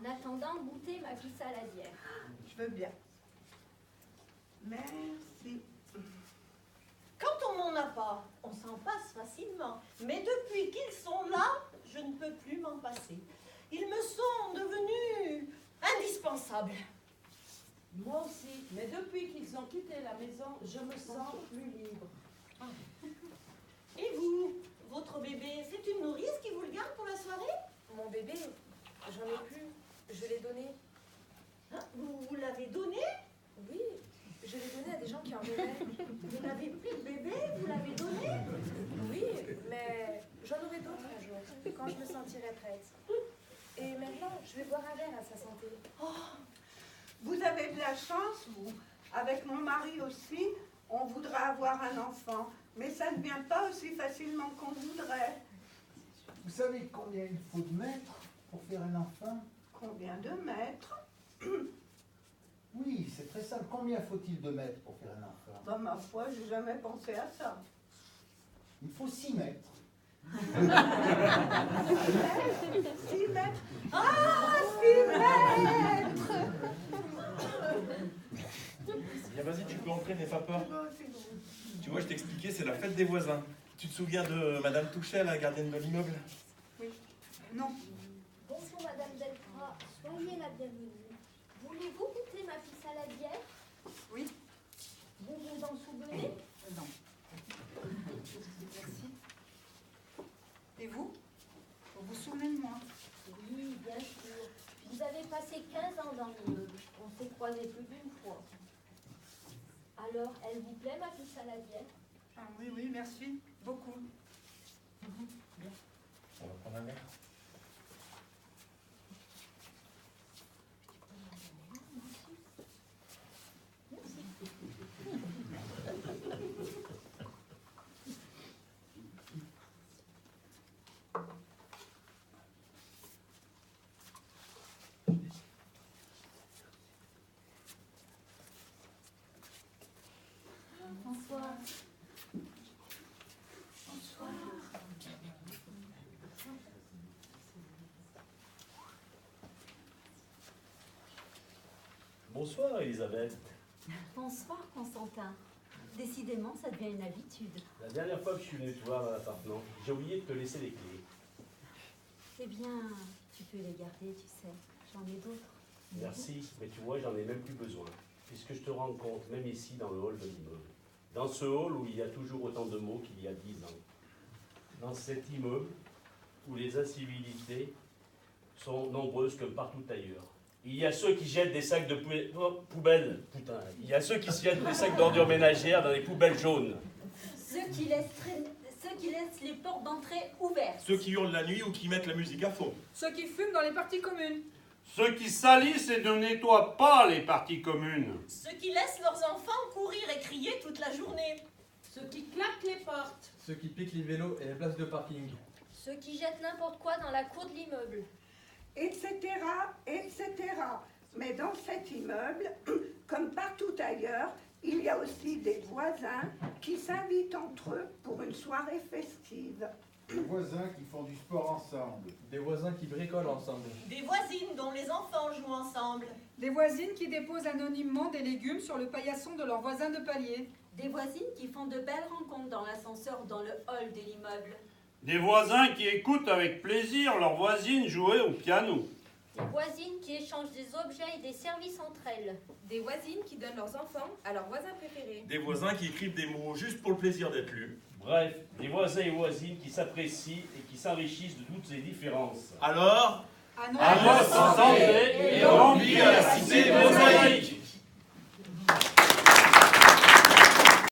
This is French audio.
En attendant, goûtez ma pisse à la bière. Je veux bien. Merci. Quand on n'en a pas, on s'en passe facilement. Mais depuis qu'ils sont là, je ne peux plus m'en passer. Ils me sont devenus indispensables. Moi aussi, mais depuis qu'ils ont quitté la maison, je me sens plus libre. Et vous, votre bébé, c'est une nourrice qui vous le garde pour la soirée? Mon bébé, j'en ai plus. Je l'ai donné. Hein, vous l'avez donné? Oui, je l'ai donné à des gens qui en venaient. Vous n'avez plus de bébé? Vous l'avez donné? Oui, mais j'en aurai d'autres un jour, quand je me sentirai prête. Et maintenant, je vais boire un verre à sa santé. Oh, vous avez de la chance, vous. Avec mon mari aussi, on voudrait avoir un enfant. Mais ça ne vient pas aussi facilement qu'on voudrait. Vous savez combien il faut de mètres pour faire un enfant? Combien de mètres? Oui, c'est très simple. Combien faut-il de mètres pour faire un enfant? Bah, ma foi, j'ai jamais pensé à ça. Il faut 6 mètres. 6 mètres? Ah, 6 mètres! Bien, vas-y, tu peux entrer, n'aie pas peur. Oh, c'est drôle. Tu vois, je t'expliquais, c'est la fête des voisins. Tu te souviens de Madame Touchet, la gardienne de l'immeuble? Non. Bonjour Madame Delprat, soyez la bienvenue. Voulez-vous goûter ma pisse à la bière? Oui. Vous vous en souvenez? Non. Merci. Et vous? Vous vous souvenez de moi? Oui, bien sûr. Vous avez passé 15 ans dans l'immeuble. On s'est croisés plus d'une fois. Alors, elle vous plaît ma pisse à la bière? Ah oui, oui, merci. Beaucoup. On va prendre un verre. Bonsoir. Bonsoir, Elisabeth. Bonsoir, Constantin. Décidément, ça devient une habitude. La dernière fois que je suis venu te voir dans l'appartement, j'ai oublié de te laisser les clés. Eh bien, tu peux les garder, tu sais. J'en ai d'autres. Merci, mais tu vois, j'en ai même plus besoin. Puisque je te rends compte, même ici, dans le hall de l'immeuble. Dans ce hall où il y a toujours autant de mots qu'il y a 10 ans. Dans cet immeuble où les incivilités sont nombreuses comme partout ailleurs. Il y a ceux qui jettent des sacs de poubelles, putain. Il y a ceux qui jettent des sacs d'ordures ménagères dans les poubelles jaunes. Ceux qui laissent les portes d'entrée ouvertes. Ceux qui hurlent la nuit ou qui mettent la musique à fond. Ceux qui fument dans les parties communes. Ceux qui salissent et ne nettoient pas les parties communes. Ceux qui laissent leurs enfants courir et crier toute la journée. Ceux qui claquent les portes. Ceux qui piquent les vélos et les places de parking. Ceux qui jettent n'importe quoi dans la cour de l'immeuble. Etc., etc. Mais dans cet immeuble, comme partout ailleurs, il y a aussi des voisins qui s'invitent entre eux pour une soirée festive. Des voisins qui font du sport ensemble. Des voisins qui bricolent ensemble. Des voisines dont les enfants jouent ensemble. Des voisines qui déposent anonymement des légumes sur le paillasson de leurs voisins de palier. Des voisines qui font de belles rencontres dans l'ascenseur ou dans le hall de l'immeuble. Des voisins qui écoutent avec plaisir leurs voisines jouer au piano. Des voisines qui échangent des objets et des services entre elles. Des voisines qui donnent leurs enfants à leurs voisins préférés. Des voisins qui écrivent des mots juste pour le plaisir d'être lus. Bref, des voisins et voisines qui s'apprécient et qui s'enrichissent de toutes ces différences. Alors, À À notre santé.